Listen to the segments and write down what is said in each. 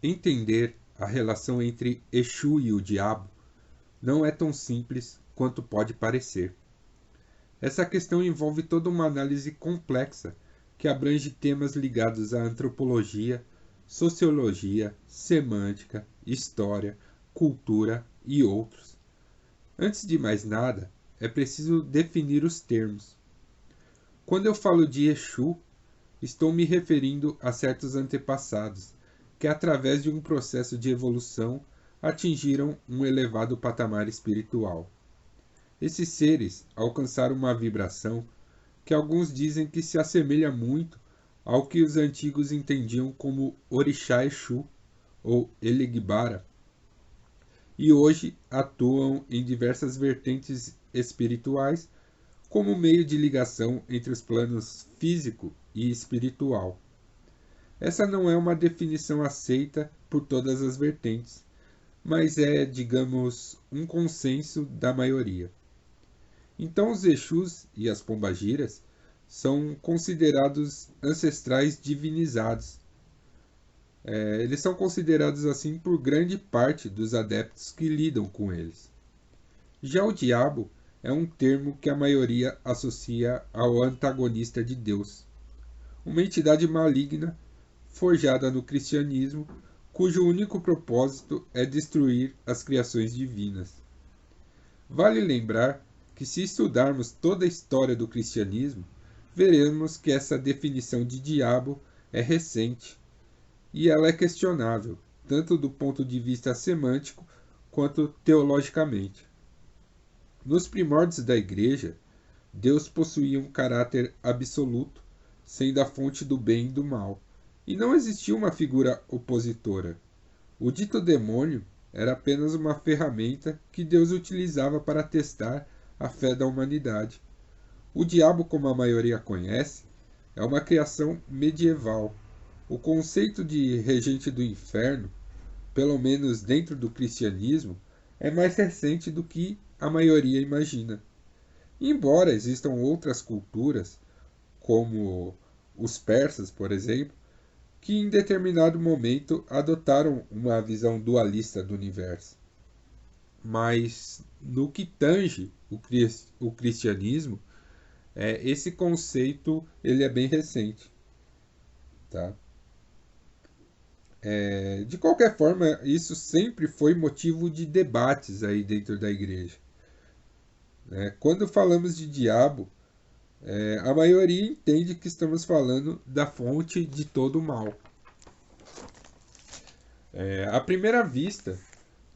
Entender a relação entre Exu e o diabo não é tão simples quanto pode parecer. Essa questão envolve toda uma análise complexa que abrange temas ligados à antropologia, sociologia, semântica, história, cultura e outros. Antes de mais nada, é preciso definir os termos. Quando eu falo de Exu, estou me referindo a certos antepassados que, através de um processo de evolução, atingiram um elevado patamar espiritual. Esses seres alcançaram uma vibração que alguns dizem que se assemelha muito ao que os antigos entendiam como Orixá Exu ou Elegbara, e hoje atuam em diversas vertentes espirituais como meio de ligação entre os planos físico e espiritual. Essa não é uma definição aceita por todas as vertentes, mas é, digamos, um consenso da maioria. Então, os Exus e as Pombagiras são considerados ancestrais divinizados. Eles são considerados assim por grande parte dos adeptos que lidam com eles. Já o diabo é um termo que a maioria associa ao antagonista de Deus, uma entidade maligna forjada no cristianismo, cujo único propósito é destruir as criações divinas. Vale lembrar que, se estudarmos toda a história do cristianismo, veremos que essa definição de diabo é recente e ela é questionável, tanto do ponto de vista semântico quanto teologicamente. Nos primórdios da Igreja, Deus possuía um caráter absoluto, sendo a fonte do bem e do mal, e não existia uma figura opositora. O dito demônio era apenas uma ferramenta que Deus utilizava para testar a fé da humanidade. O diabo, como a maioria conhece, é uma criação medieval. O conceito de regente do inferno, pelo menos dentro do cristianismo, é mais recente do que a maioria imagina. Embora existam outras culturas, como os persas, por exemplo, que em determinado momento adotaram uma visão dualista do universo. Mas no que tange o cristianismo, esse conceito ele é bem recente. Tá? De qualquer forma, isso sempre foi motivo de debates aí dentro da igreja. Quando falamos de diabo, a maioria entende que estamos falando da fonte de todo o mal. À primeira vista,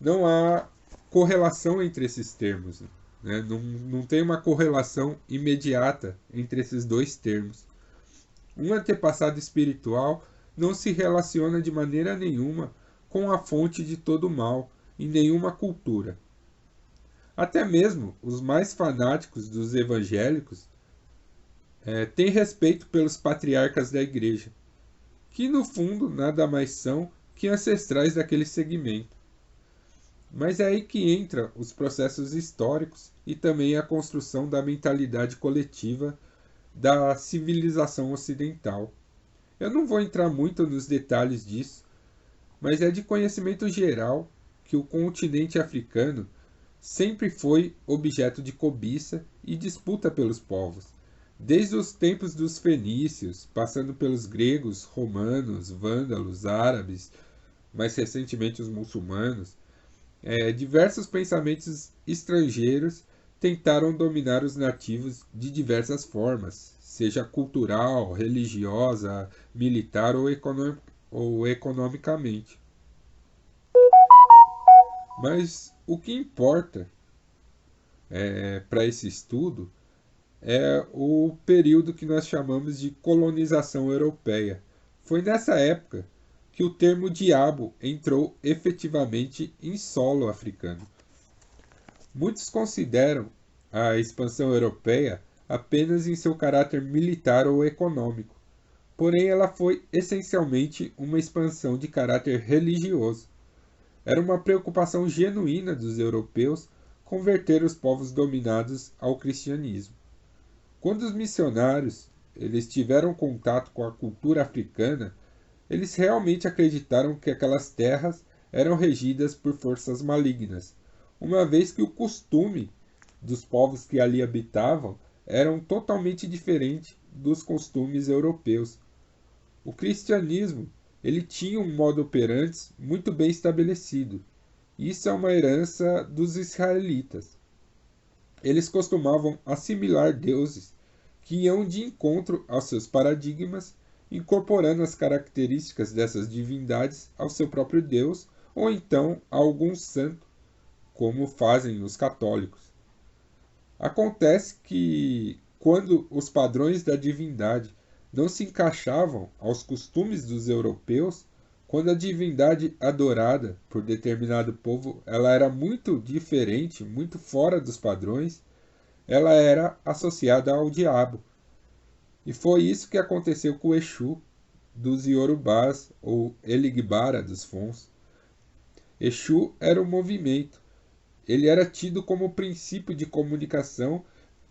não há correlação entre esses termos. Né? Não tem uma correlação imediata entre esses dois termos. Um antepassado espiritual não se relaciona de maneira nenhuma com a fonte de todo o mal em nenhuma cultura. Até mesmo os mais fanáticos dos evangélicos têm respeito pelos patriarcas da igreja, que no fundo nada mais são que ancestrais daquele segmento. Mas é aí que entram os processos históricos e também a construção da mentalidade coletiva da civilização ocidental. Eu não vou entrar muito nos detalhes disso, mas é de conhecimento geral que o continente africano sempre foi objeto de cobiça e disputa pelos povos, desde os tempos dos fenícios, passando pelos gregos, romanos, vândalos, árabes, mais recentemente os muçulmanos. Diversos pensamentos estrangeiros tentaram dominar os nativos de diversas formas, seja cultural, religiosa, militar ou economicamente. Mas o que importa para esse estudo é o período que nós chamamos de colonização europeia. Foi nessa época que o termo diabo entrou efetivamente em solo africano. Muitos consideram a expansão europeia apenas em seu caráter militar ou econômico, porém ela foi essencialmente uma expansão de caráter religioso. Era uma preocupação genuína dos europeus converter os povos dominados ao cristianismo. Quando os missionários eles tiveram contato com a cultura africana, eles realmente acreditaram que aquelas terras eram regidas por forças malignas, uma vez que o costume dos povos que ali habitavam eram totalmente diferente dos costumes europeus. O cristianismo, ele tinha um modo operandi muito bem estabelecido. Isso é uma herança dos israelitas. Eles costumavam assimilar deuses que iam de encontro aos seus paradigmas, incorporando as características dessas divindades ao seu próprio Deus ou então a algum santo, como fazem os católicos. Acontece que, quando os padrões da divindade não se encaixavam aos costumes dos europeus, quando a divindade adorada por determinado povo ela era muito diferente, muito fora dos padrões, ela era associada ao diabo. E foi isso que aconteceu com o Exu dos Iorubás ou Eligbara dos Fons. Exu era um movimento. Ele era tido como o princípio de comunicação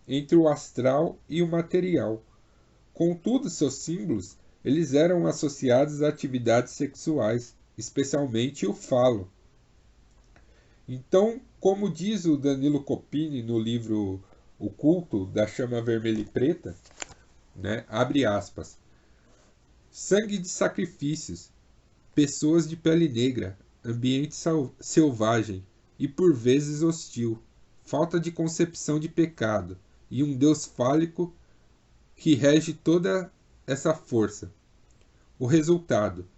entre o astral e o material. Contudo, seus símbolos eles eram associados a atividades sexuais, especialmente o falo. Então, como diz o Danilo Copini no livro O Culto da Chama Vermelha e Preta, né, abre aspas, sangue de sacrifícios, pessoas de pele negra, ambiente selvagem e por vezes hostil, falta de concepção de pecado e um Deus fálico que rege toda essa força. O resultado: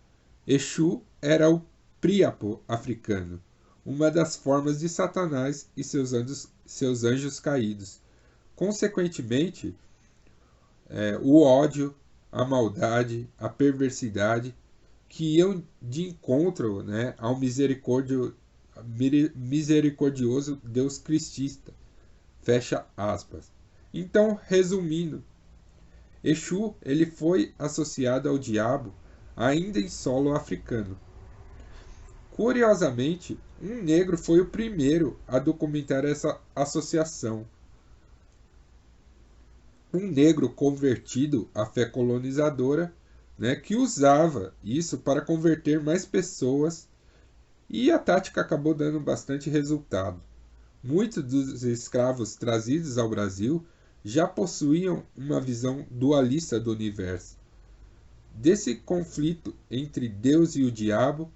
Exu era o Príapo africano, uma das formas de Satanás e seus anjos caídos. Consequentemente, o ódio, a maldade, a perversidade, que iam de encontro, né, ao misericordioso Deus cristista. Fecha aspas. Então, resumindo, Exu ele foi associado ao diabo ainda em solo africano. Curiosamente, um negro foi o primeiro a documentar essa associação. Um negro convertido à fé colonizadora, né, que usava isso para converter mais pessoas, e a tática acabou dando bastante resultado. Muitos dos escravos trazidos ao Brasil já possuíam uma visão dualista do universo, desse conflito entre Deus e o diabo,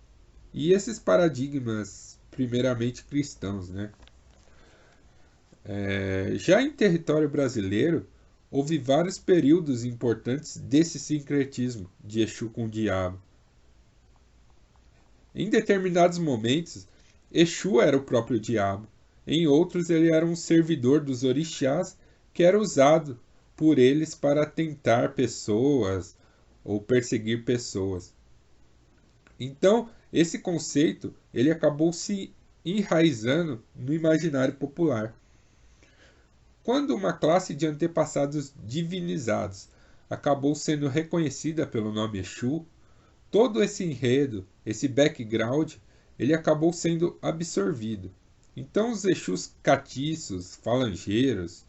e esses paradigmas primeiramente cristãos, né? Já em território brasileiro, houve vários períodos importantes desse sincretismo de Exu com o diabo. Em determinados momentos, Exu era o próprio diabo. Em outros, ele era um servidor dos orixás que era usado por eles para tentar pessoas ou perseguir pessoas. Então, esse conceito ele acabou se enraizando no imaginário popular. Quando uma classe de antepassados divinizados acabou sendo reconhecida pelo nome Exu, todo esse enredo, esse background, ele acabou sendo absorvido. Então os Exus catiços, falangeiros,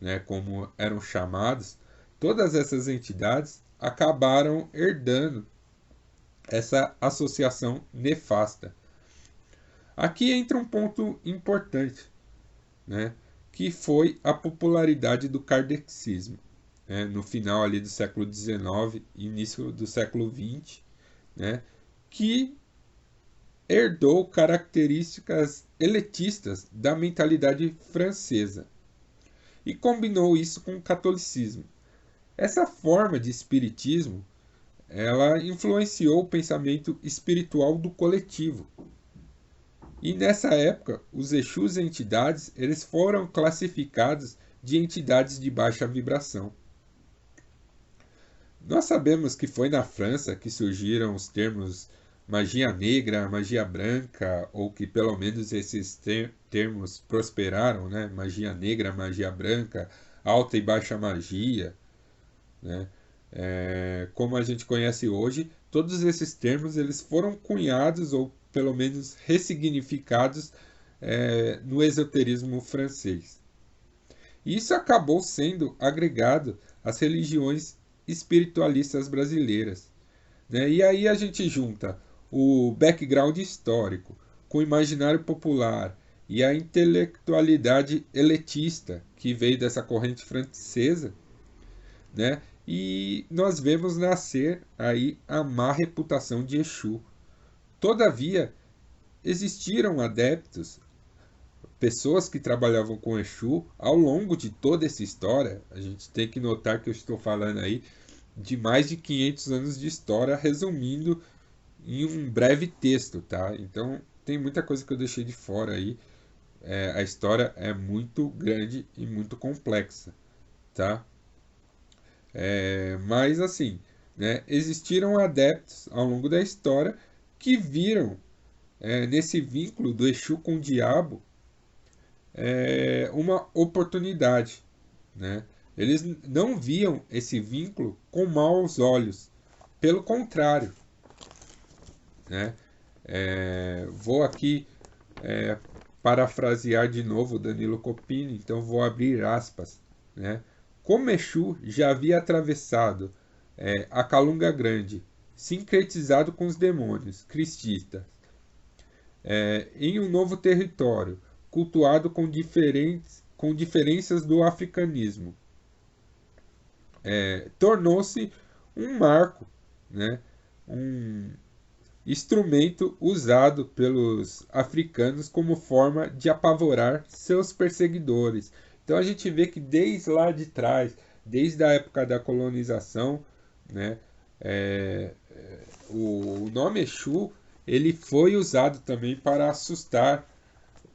né, como eram chamados, todas essas entidades acabaram herdando essa associação nefasta. Aqui entra um ponto importante, né, que foi a popularidade do kardecismo, né, no final ali do século XIX, início do século XX, né, que herdou características elitistas da mentalidade francesa e combinou isso com o catolicismo. Essa forma de espiritismo ela influenciou o pensamento espiritual do coletivo. E nessa época, os Exus e entidades eles foram classificados de entidades de baixa vibração. Nós sabemos que foi na França que surgiram os termos magia negra, magia branca, ou que pelo menos esses termos prosperaram, né? Magia negra, magia branca, alta e baixa magia, né? Como a gente conhece hoje, todos esses termos eles foram cunhados ou pelo menos ressignificados no esoterismo francês. Isso acabou sendo agregado às religiões espiritualistas brasileiras. né? E aí a gente junta o background histórico com o imaginário popular e a intelectualidade elitista que veio dessa corrente francesa, né? E nós vemos nascer aí a má reputação de Exu. Todavia, existiram adeptos, pessoas que trabalhavam com Exu ao longo de toda essa história. A gente tem que notar que eu estou falando aí de mais de 500 anos de história, resumindo em um breve texto, tá? Então tem muita coisa que eu deixei de fora aí. A história é muito grande e muito complexa, tá? Mas assim, né, existiram adeptos ao longo da história que viram nesse vínculo do Exu com o diabo uma oportunidade, né? Eles não viam esse vínculo com maus olhos, pelo contrário, né? Vou aqui parafrasear de novo Danilo Copini, então vou abrir aspas, né? Como Exu já havia atravessado a Calunga Grande, sincretizado com os demônios crististas, em um novo território, cultuado com diferenças do africanismo, tornou-se um marco, né? Um instrumento usado pelos africanos como forma de apavorar seus perseguidores. Então a gente vê que desde lá de trás, desde a época da colonização, né, o nome Exu ele foi usado também para assustar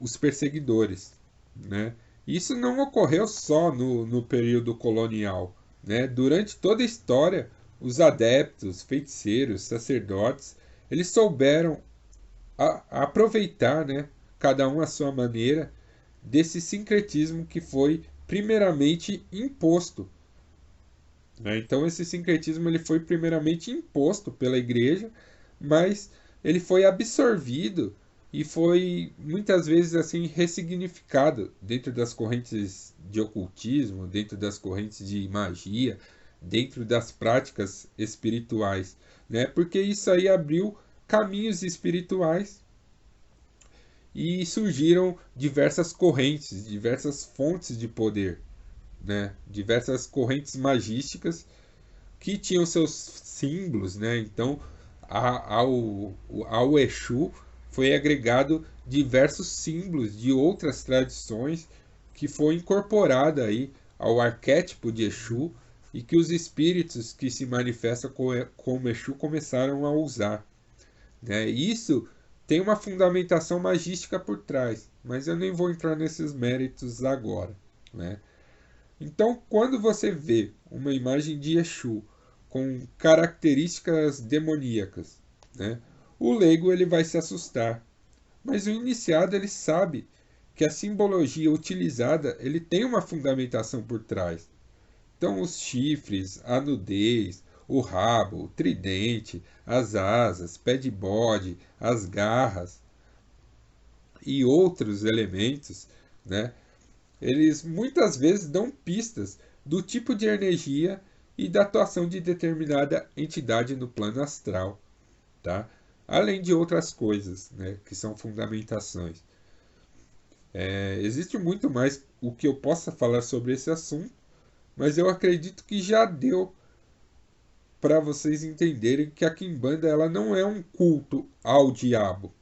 os perseguidores, né? Isso não ocorreu só no período colonial, né? Durante toda a história, os adeptos, feiticeiros, sacerdotes, eles souberam aproveitar, né, cada um à sua maneira, desse sincretismo que foi primeiramente imposto, né? Então esse sincretismo ele foi primeiramente imposto pela igreja, mas ele foi absorvido e foi muitas vezes assim ressignificado dentro das correntes de ocultismo, dentro das correntes de magia, dentro das práticas espirituais, né? Porque isso aí abriu caminhos espirituais e surgiram diversas correntes, diversas fontes de poder, né? Diversas correntes magísticas que tinham seus símbolos, né? Então, ao Exu foi agregado diversos símbolos de outras tradições que foi incorporada aí ao arquétipo de Exu e que os espíritos que se manifestam como Exu começaram a usar, né? Isso tem uma fundamentação magística por trás, mas eu nem vou entrar nesses méritos agora, né? Então, quando você vê uma imagem de Exu com características demoníacas, né, o leigo ele vai se assustar, mas o iniciado ele sabe que a simbologia utilizada ele tem uma fundamentação por trás. Então, os chifres, a nudez, o rabo, o tridente, as asas, pé de bode, as garras e outros elementos, né, eles muitas vezes dão pistas do tipo de energia e da atuação de determinada entidade no plano astral, tá? Além de outras coisas, né, que são fundamentações. Existe muito mais o que eu possa falar sobre esse assunto, mas eu acredito que já deu para vocês entenderem que a Quimbanda ela não é um culto ao diabo,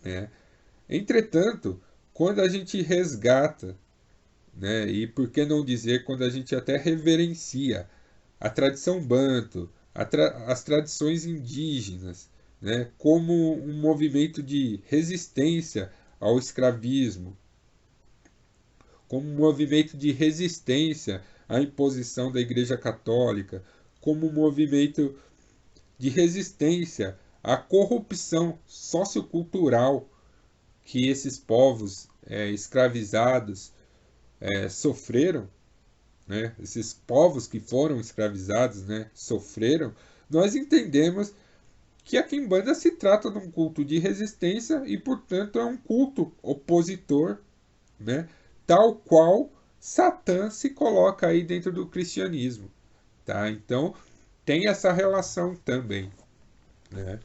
né? Entretanto, quando a gente resgata, né, e por que não dizer quando a gente até reverencia a tradição banto, as tradições indígenas, né, como um movimento de resistência ao escravismo, como um movimento de resistência à imposição da Igreja Católica, como um movimento de resistência à corrupção sociocultural que esses povos escravizados sofreram, né? Esses povos que foram escravizados, né, sofreram, nós entendemos que a Quimbanda se trata de um culto de resistência e, portanto, é um culto opositor, né, tal qual Satã se coloca aí dentro do cristianismo, tá? Então, tem essa relação também, né?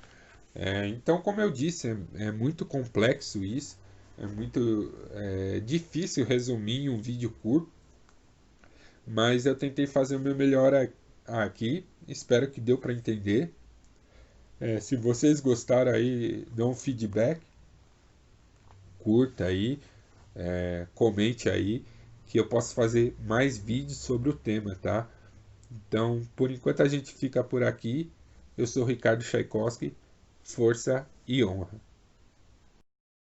Então, como eu disse, é muito complexo isso, é muito difícil resumir em um vídeo curto, mas eu tentei fazer o meu melhor aqui, espero que deu para entender. Se vocês gostaram aí, dão um feedback, curta aí, comente aí, que eu posso fazer mais vídeos sobre o tema, tá? Então, por enquanto a gente fica por aqui. Eu sou Ricardo Tchaikovsky, força e honra.